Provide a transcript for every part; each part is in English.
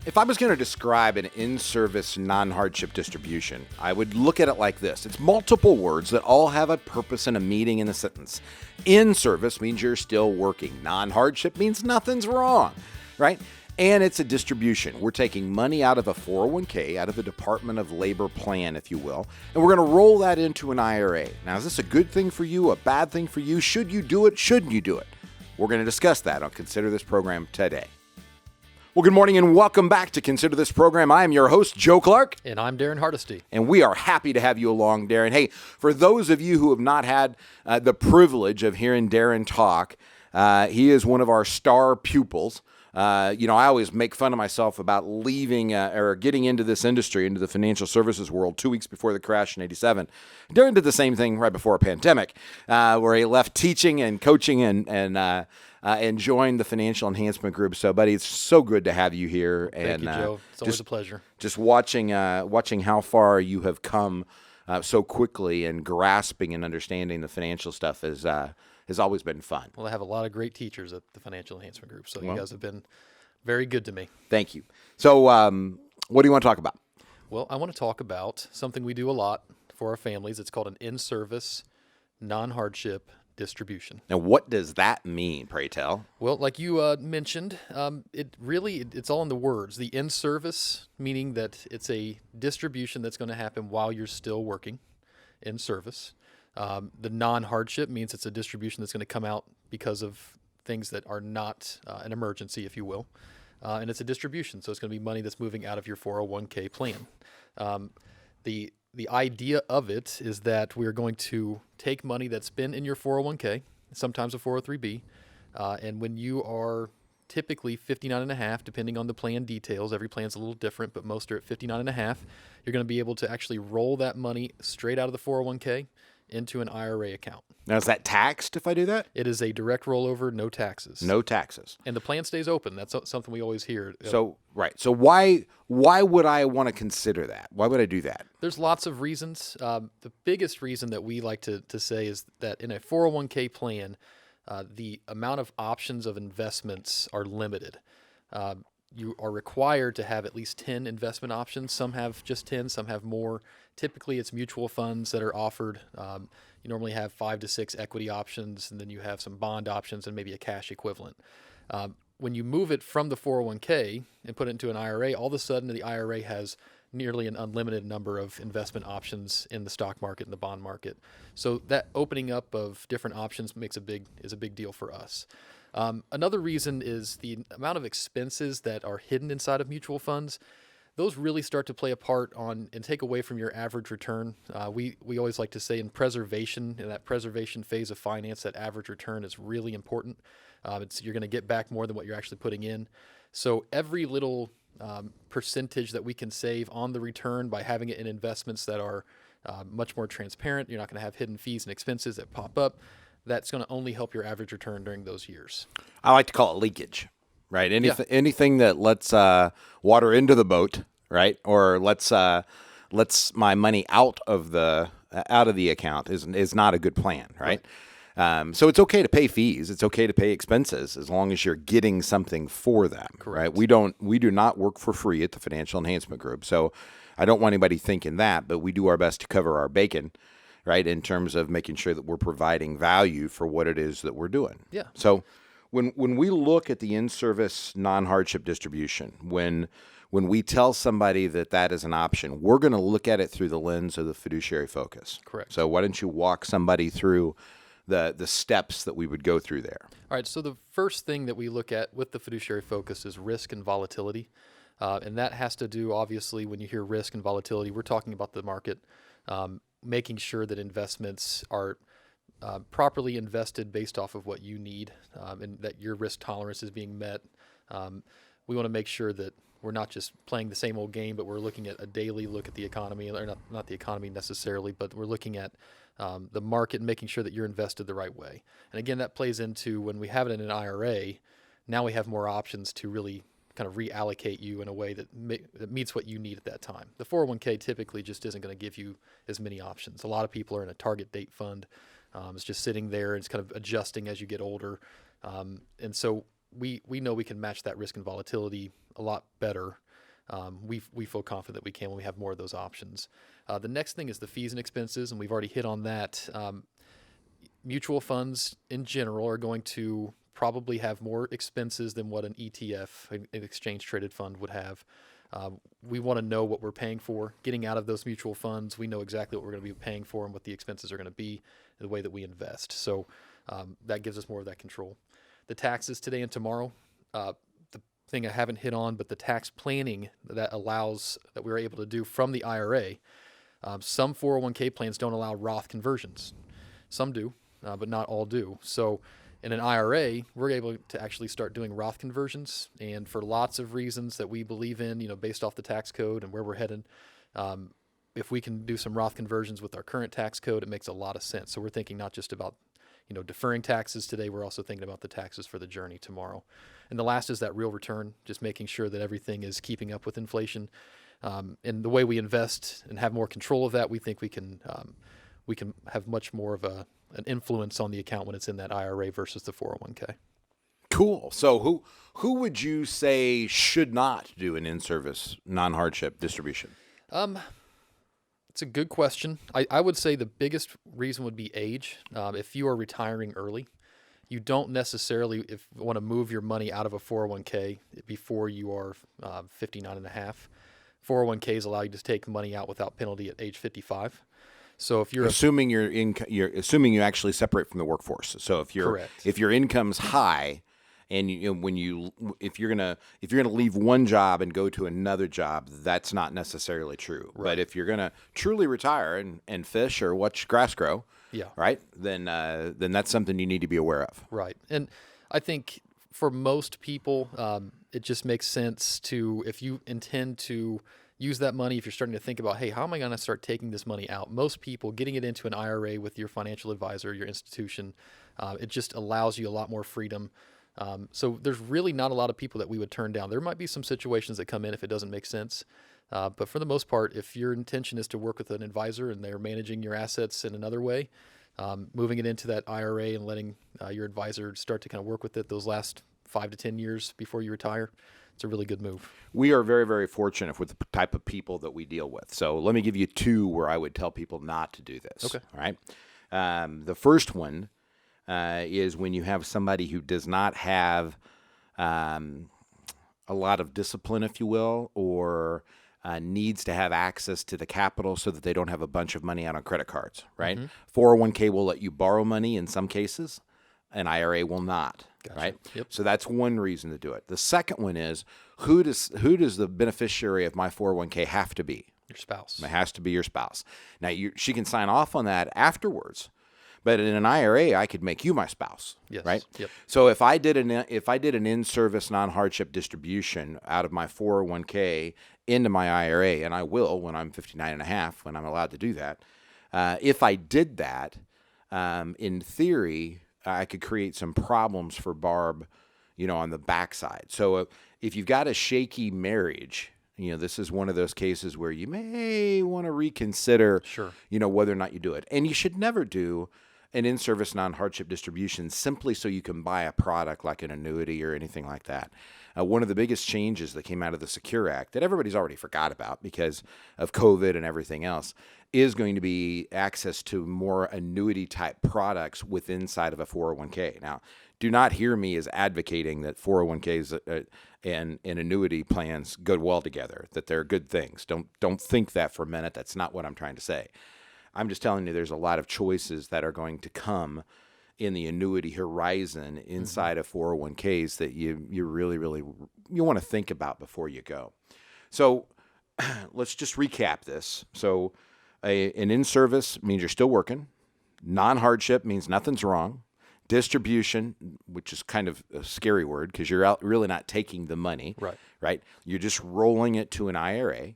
If I was going to describe an in-service non-hardship distribution, I would look at it like this. It's multiple words that all have a purpose and a meaning in the sentence. In-service means you're still working. Non-hardship means nothing's wrong, right? And it's a distribution. We're taking money out of a 401k, out of the Department of Labor plan, if you will, and we're going to roll that into an IRA. Now, is this a good thing for you, a bad thing for you? Should you do it? Shouldn't you do it? We're going to discuss that on Consider This program today. Well, good morning and welcome back to Consider This program. I am your host, Joe Clark. And I'm Daren Hardesty. And we are happy to have you along, Daren. Hey, for those of you who have not had the privilege of hearing Daren talk, he is one of our star pupils. I always make fun of myself about leaving or getting into this industry, into the financial services world 2 weeks before the crash in 87. Daren did the same thing right before a pandemic, where he left teaching and coaching and joined the financial enhancement group. So, buddy, it's so good to have you here. Thank you, Joe. It's always a pleasure. Just watching how far you have come so quickly and grasping and understanding the financial stuff has always been fun. Well, I have a lot of great teachers at the Financial Enhancement Group, so you guys have been very good to me. Thank you. So what do you want to talk about? Well, I want to talk about something we do a lot for our families. It's called an In-Service Non-Hardship Distribution. Now, what does that mean, pray tell? Well, like you mentioned, it's all in the words. The in-service, meaning that it's a distribution that's going to happen while you're still working in service. The non-hardship means it's a distribution that's going to come out because of things that are not an emergency, if you will. And it's a distribution, so it's going to be money that's moving out of your 401k plan. The idea of it is that we're going to take money that's been in your 401k, sometimes a 403b, and when you are typically 59.5, depending on the plan details, every plan's a little different, but most are at 59.5, you're going to be able to actually roll that money straight out of the 401k into an IRA account. Now, is that taxed if I do that? It is a direct rollover, no taxes. No taxes. And the plan stays open. That's something we always hear. So, right. So why would I want to consider that? Why would I do that? There's lots of reasons. The biggest reason that we like to say is that in a 401k plan, the amount of options of investments are limited. You are required to have at least 10 investment options. Some have just 10, some have more. Typically, it's mutual funds that are offered. You normally have 5 to 6 equity options, and then you have some bond options and maybe a cash equivalent. When you move it from the 401k and put it into an IRA, all of a sudden the IRA has nearly an unlimited number of investment options in the stock market and the bond market. So that opening up of different options is a big deal for us. Another reason is the amount of expenses that are hidden inside of mutual funds. Those really start to play a part on and take away from your average return. We always like to say in that preservation phase of finance, that average return is really important. You're going to get back more than what you're actually putting in. So every little percentage that we can save on the return by having it in investments that are much more transparent, you're not going to have hidden fees and expenses that pop up. That's going to only help your average return during those years. I like to call it leakage, right? Anything that lets water into the boat, right, or lets my money out of the account is not a good plan, right? So it's okay to pay fees, it's okay to pay expenses as long as you're getting something for them. Correct. Right? We do not work for free at the Financial Enhancement Group, so I don't want anybody thinking that, but we do our best to cover our bacon. Right, in terms of making sure that we're providing value for what it is that we're doing. Yeah. So when we look at the in-service non-hardship distribution, when we tell somebody that is an option, we're going to look at it through the lens of the fiduciary focus. Correct. So why don't you walk somebody through the steps that we would go through there? All right. So the first thing that we look at with the fiduciary focus is risk and volatility. And that has to do, obviously, when you hear risk and volatility, we're talking about the market. Making sure that investments are properly invested based off of what you need and that your risk tolerance is being met. We want to make sure that we're not just playing the same old game, but we're looking at a daily look at the economy, or not the economy necessarily, but we're looking at the market and making sure that you're invested the right way. And again, that plays into when we have it in an IRA, now we have more options to really kind of reallocate you in a way that meets what you need at that time. The 401k typically just isn't going to give you as many options. A lot of people are in a target date fund. It's just sitting there and it's kind of adjusting as you get older. And so we know we can match that risk and volatility a lot better we feel confident that we can when we have more of those options. The next thing is the fees and expenses, and we've already hit on that. Mutual funds in general are going to probably have more expenses than what an ETF, an exchange traded fund, would have. We want to know what we're paying for. Getting out of those mutual funds, we know exactly what we're going to be paying for and what the expenses are going to be, the way that we invest. So that gives us more of that control. The taxes today and tomorrow, the thing I haven't hit on, but the tax planning that we're able to do from the IRA. Some 401k plans don't allow Roth conversions. Some do, but not all do. So in an IRA, we're able to actually start doing Roth conversions, and for lots of reasons that we believe in, based off the tax code and where we're headed, if we can do some Roth conversions with our current tax code, it makes a lot of sense. So we're thinking not just about deferring taxes today, we're also thinking about the taxes for the journey tomorrow. And the last is that real return, just making sure that everything is keeping up with inflation. And the way we invest and have more control of that, we think we can have much more of an influence on the account when it's in that IRA versus the 401k. Cool. So who would you say should not do an in-service non-hardship distribution? It's a good question. I would say the biggest reason would be age. If you are retiring early, you don't necessarily want to move your money out of a 401k before you are 59 and a half. 401ks allow you to take money out without penalty at age 55. So if you're assuming you're assuming you actually separate from the workforce. So if your income's high, and if you're gonna leave one job and go to another job, that's not necessarily true. Right. But if you're gonna truly retire and fish or watch grass grow, right, then that's something you need to be aware of. Right. And I think for most people, it just makes sense to, if you intend to use that money, if you're starting to think about, hey, how am I going to start taking this money out? Most people, getting it into an IRA with your financial advisor, your institution, it just allows you a lot more freedom. So there's really not a lot of people that we would turn down. There might be some situations that come in if it doesn't make sense. But for the most part, if your intention is to work with an advisor and they're managing your assets in another way, moving it into that IRA and letting your advisor start to kind of work with it those last 5 to 10 years before you retire, it's a really good move. We are very, very fortunate with the type of people that we deal with. So let me give you 2 where I would tell people not to do this. Okay. All right. The first one is when you have somebody who does not have a lot of discipline, if you will, or needs to have access to the capital so that they don't have a bunch of money out on credit cards, right? Mm-hmm. 401k will let you borrow money in some cases. An IRA will not, Gotcha. Right? Yep. So that's one reason to do it. The second one is, who does the beneficiary of my 401k have to be? Your spouse. It has to be your spouse. Now, she can sign off on that afterwards, but in an IRA, I could make you my spouse, yes. Right? Yep. So if I did an in-service non-hardship distribution out of my 401k into my IRA, and I will when I'm 59 and a half, when I'm allowed to do that, if I did that, in theory, I could create some problems for Barb, on the backside. So if you've got a shaky marriage, this is one of those cases where you may want to reconsider, Sure. Whether or not you do it. And you should never do an in-service non-hardship distribution simply so you can buy a product like an annuity or anything like that. One of the biggest changes that came out of the Secure Act that everybody's already forgot about because of COVID and everything else is going to be access to more annuity-type products within inside of a 401k. Now, do not hear me as advocating that 401ks and annuity plans go well together, that they're good things. Don't think that for a minute. That's not what I'm trying to say. I'm just telling you there's a lot of choices that are going to come in the annuity horizon inside of 401ks that you really, really you want to think about before you go. So let's just recap this. So an in-service means you're still working. Non-hardship means nothing's wrong. Distribution, which is kind of a scary word because you're really not taking the money. Right? You're just rolling it to an IRA.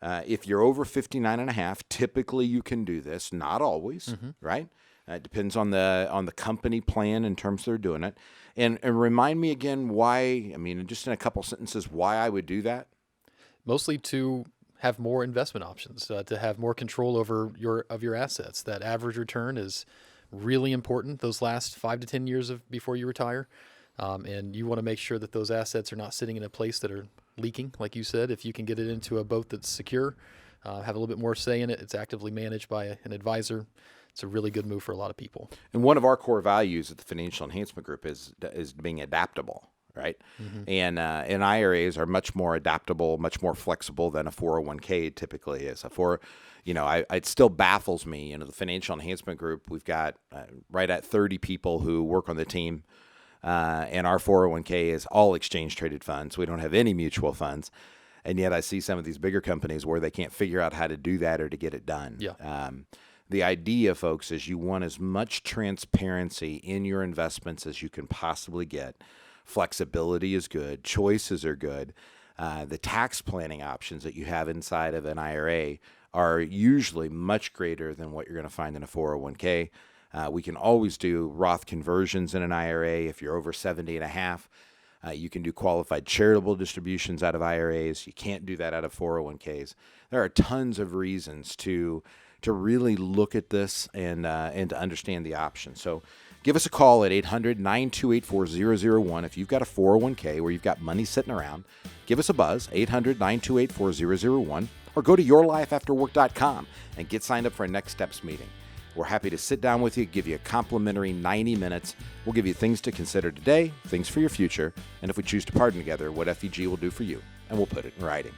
If you're over 59 and a half, typically you can do this. Not always, right? It depends on the company plan in terms they're doing it. And remind me again why, just in a couple sentences, why I would do that. Mostly to have more investment options, to have more control over your assets. That average return is really important those last 5 to 10 years before you retire. And you want to make sure that those assets are not sitting in a place that are leaking. Like you said, if you can get it into a boat that's secure, have a little bit more say in it, it's actively managed by an advisor, it's a really good move for a lot of people. And one of our core values at the Financial Enhancement Group is being adaptable, right? And IRAs are much more adaptable, much more flexible than a 401k typically is. It still baffles me. The Financial Enhancement Group, we've got right at 30 people who work on the team, and our 401k is all exchange traded funds. We don't have any mutual funds. And yet I see some of these bigger companies where they can't figure out how to do that or to get it done. Yeah. The idea, folks, is you want as much transparency in your investments as you can possibly get. Flexibility is good. Choices are good. The tax planning options that you have inside of an IRA are usually much greater than what you're going to find in a 401k. We can always do Roth conversions in an IRA. If you're over 70 and a half, you can do qualified charitable distributions out of IRAs. You can't do that out of 401ks. There are tons of reasons to really look at this and to understand the options. So give us a call at 800-928-4001. If you've got a 401k where you've got money sitting around, give us a buzz, 800-928-4001, or go to yourlifeafterwork.com and get signed up for a Next Steps meeting. We're happy to sit down with you, give you a complimentary 90 minutes. We'll give you things to consider today, things for your future, and if we choose to partner together, what FEG will do for you, and we'll put it in writing.